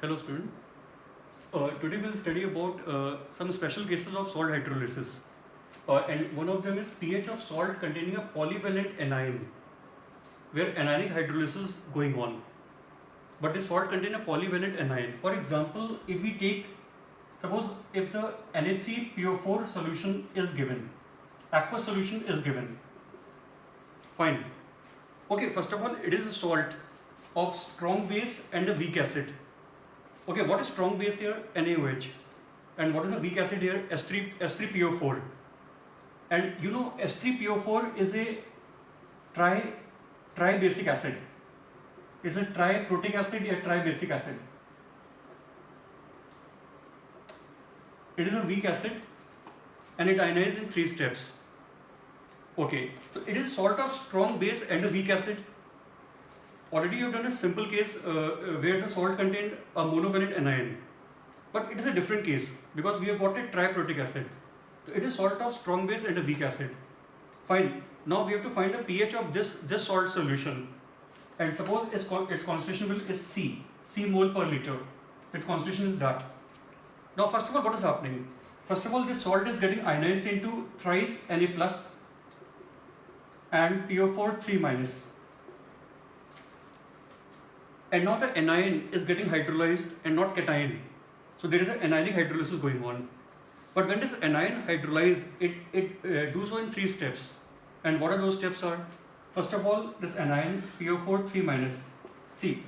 Hello student. Today we'll study about some special cases of salt hydrolysis. And one of them is pH of salt containing a polyvalent anion, where anionic hydrolysis is going on. But this salt contains a polyvalent anion. For example, if we take, suppose if the Na3PO4 solution is given, aqueous solution is given. Fine. Okay, first of all, it is a salt of strong base and a weak acid. Okay, what is strong base here? NaOH. And what is the weak acid here? S3PO4. And you know S3PO4 is a tri-basic acid. It's a tri-protic acid or tri-basic acid. It is a weak acid and it ionizes in 3 steps. Okay, so it is salt of strong base and a weak acid. Already you have done a simple case where the salt contained a monovalent anion. But it is a different case because we have got a triprotic acid. So it is salt of strong base and a weak acid. Fine. Now we have to find the pH of this salt solution. And suppose its concentration is C mole per liter. Its concentration is that. Now first of all, what is happening? First of all, this salt is getting ionized into thrice Na plus and PO4 3 minus. And now the anion is getting hydrolyzed and not cation. So there is an anionic hydrolysis going on. But when this anion hydrolyzes, it do so in 3 steps. And what are those steps are? First of all, this anion PO4 3 minus. See,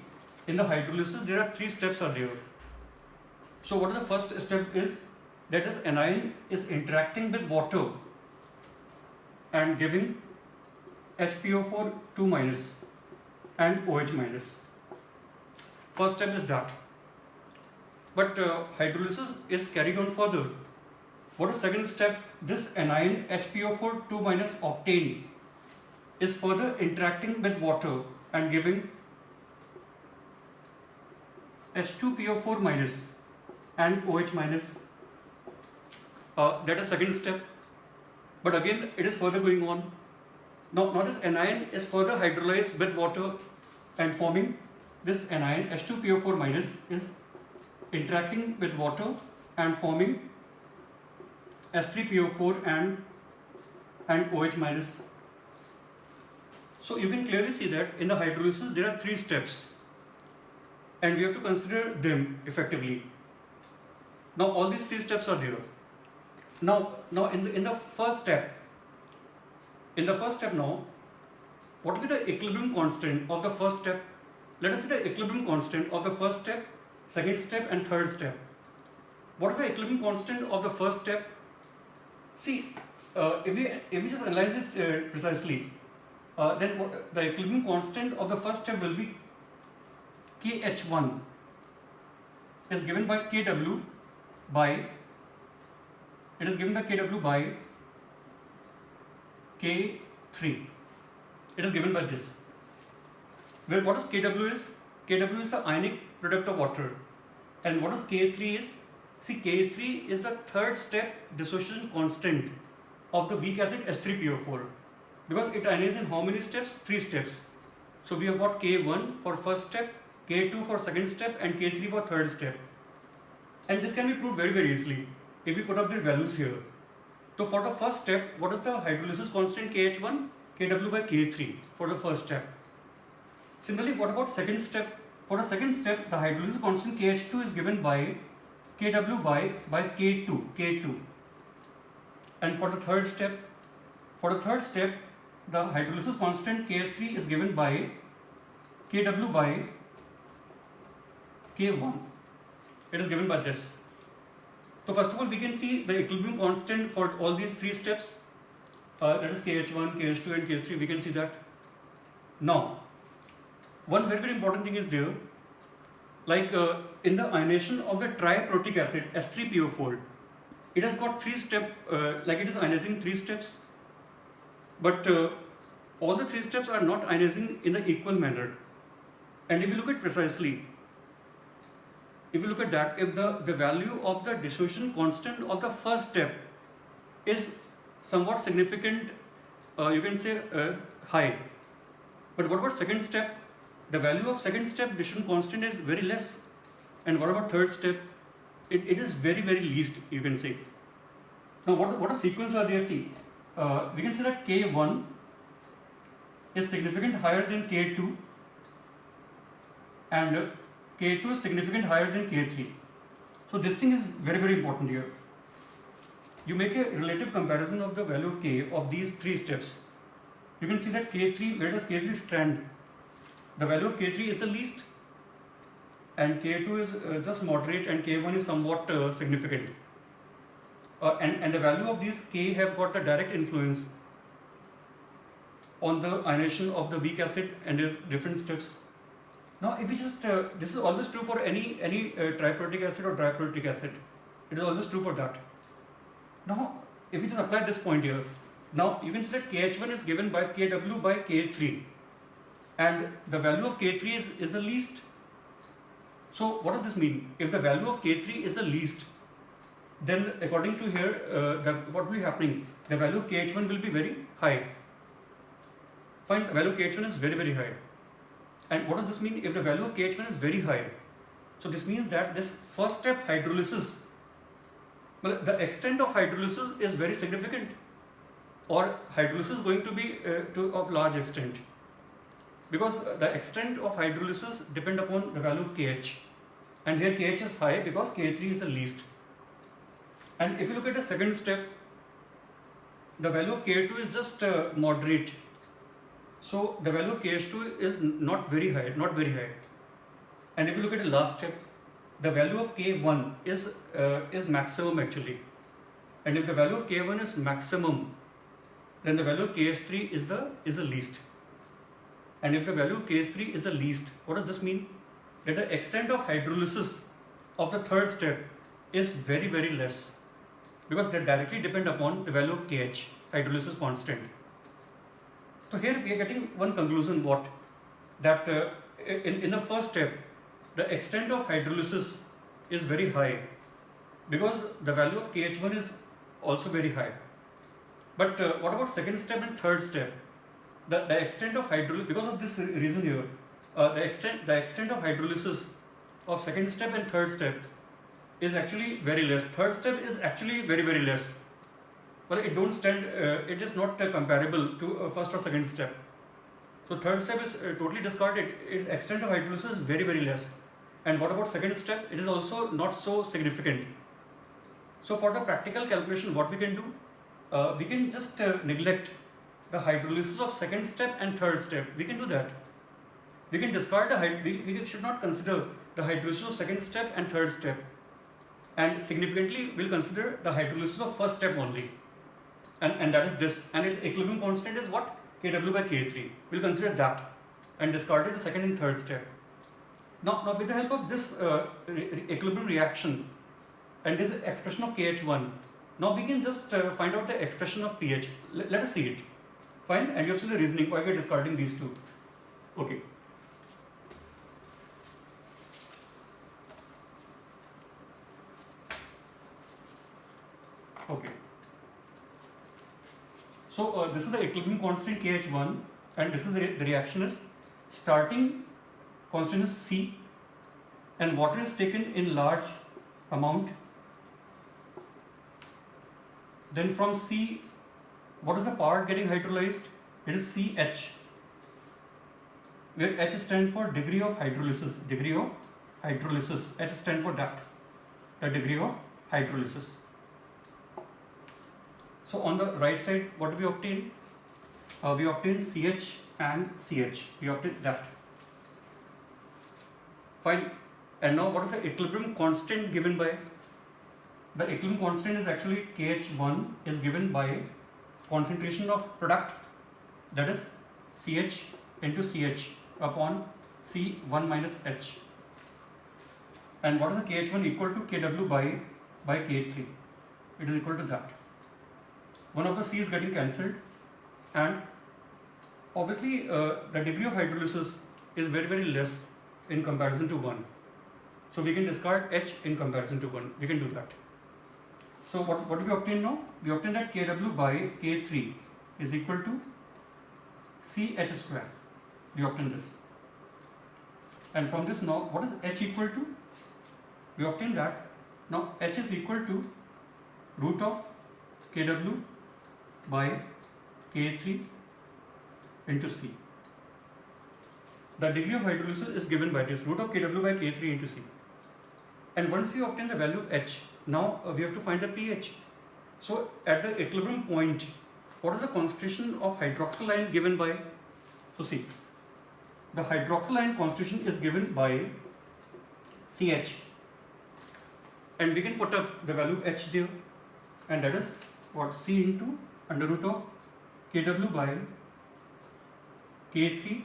in the hydrolysis there are 3 steps are there. So what is the first step is? That is anion is interacting with water and giving HPO4 2 minus and OH minus. First step is that. But hydrolysis is carried on further. What is second step? This anion HPO4 2 minus obtained is further interacting with water and giving H2PO4 minus and OH minus. That is second step. But again, it is further going on. Now this anion is further hydrolyzed with water and forming this anion H2PO4 minus is interacting with water and forming S3PO4 and OH minus. So you can clearly see that in the hydrolysis there are 3 steps and we have to consider them effectively. Now all these 3 steps are there. Now in the first step, now, what will be the equilibrium constant of the first step? Let us see the equilibrium constant of the first step, second step and third step. What is the equilibrium constant of the first step? See, if we just analyze it precisely, then the equilibrium constant of the first step will be KH1 is given by KW by K3. It is given by this. Well, what is KW is? KW is the ionic product of water. And what is K3 is? See, K3 is the third step dissociation constant of the weak acid S3PO4. Because it ionizes in how many steps? 3 steps. So we have got K1 for first step, K2 for second step and K3 for third step. And this can be proved very, very easily if we put up the values here. So for the first step, what is the hydrolysis constant KH1? KW by K3 for the first step. Similarly, what about second step? For the second step, the hydrolysis constant KH2 is given by KW by K2. And for the third step, the hydrolysis constant KH3 is given by KW by K1. It is given by this. So first of all, we can see the equilibrium constant for all these 3 steps. That is KH1, KH2 and KH3. We can see that. Now, one very, very important thing is there. Like in the ionization of the triprotic acid S3PO4, it has got 3 steps, like it is ionizing 3 steps. But all the 3 steps are not ionizing in the equal manner. And if you look at precisely, if you look at that, if the value of the dissociation constant of the first step is somewhat significant, you can say high. But what about second step? The value of second step dissociation constant is very less. And what about third step? It is very, very least, you can say. Now, what a sequence are there? See, we can say that K1 is significant higher than K2, and K2 is significant higher than K3. So this thing is very, very important here. You make a relative comparison of the value of K of these three steps. You can see that K3, where does K3 stand? The value of K3 is the least, and K2 is just moderate, and K1 is somewhat significant. And the value of these K have got the direct influence on the ionization of the weak acid and its different steps. Now, if we just, this is always true for any triprotic acid or diprotic acid. It is always true for that. Now, if we just apply this point here, now you can see that KH1 is given by Kw by K3, and the value of K3 is the least. So what does this mean? If the value of K3 is the least, then according to here, what will be happening? The value of KH1 will be very high. Fine, the value of KH1 is very, very high. And what does this mean? If the value of KH1 is very high, so this means that this first step hydrolysis, well, the extent of hydrolysis is very significant, or hydrolysis is going to be of large extent, because the extent of hydrolysis depend upon the value of KH, and here KH is high because K3 is the least. And if you look at the second step, the value of K2 is just moderate. So the value of KH2 is not very high, And if you look at the last step, the value of K1 is maximum actually. And if the value of K1 is maximum, then the value of KH3 is the least. And if the value of KH3 is the least, what does this mean? That the extent of hydrolysis of the third step is very, very less, because they directly depend upon the value of KH, hydrolysis constant. So here we are getting one conclusion, what? That in the first step, the extent of hydrolysis is very high, because the value of KH1 is also very high. But what about second step and third step? The extent of hydrolysis, because of this reason here, the extent of hydrolysis of second step and third step is actually very less. Third step is actually very, very less. But it don't stand. It is not comparable to first or second step. So third step is totally discarded. Its extent of hydrolysis is very, very less. And what about second step? It is also not so significant. So for the practical calculation, what we can do? We can just neglect the hydrolysis of second step and third step. We can do that. We can discard we should not consider the hydrolysis of second step and third step. And significantly, we'll consider the hydrolysis of first step only. And that is this. And its equilibrium constant is what? Kw by K3. We'll consider that and discard the second and third step. Now with the help of this equilibrium reaction and this expression of KH1, now we can just find out the expression of pH. Let us see it. Fine, and you have seen the reasoning why we are discarding these two. Okay. Okay. So this is the equilibrium constant KH1, and this is the reaction is starting constant is C, and water is taken in large amount. Then from C, what is the part getting hydrolyzed? It is CH, where H stands for degree of hydrolysis. Degree of hydrolysis. H stands for that, the degree of hydrolysis. So on the right side, what do we obtain? We obtain CH and CH. We obtain that. Fine. And now what is the equilibrium constant given by? The equilibrium constant is actually KH1 is given by concentration of product, that is CH into CH upon C1 minus H. And what is the KH1 equal to? Kw by K3. It is equal to that. One of the C is getting cancelled, and obviously the degree of hydrolysis is very, very less in comparison to 1. So we can discard H in comparison to 1. We can do that. So what do we obtain now? We obtain that Kw by K3 is equal to CH square. We obtain this. And from this now, what is H equal to? we obtain that now H is equal to root of Kw by K3 into C. The degree of hydrolysis is given by this root of Kw by K3 into C. And once we obtain the value of H, now we have to find the pH. So at the equilibrium point, what is the concentration of hydroxyl ion given by? So see, the hydroxyl ion concentration is given by CH, and we can put up the value of H there, and that is what, C into under root of Kw by K3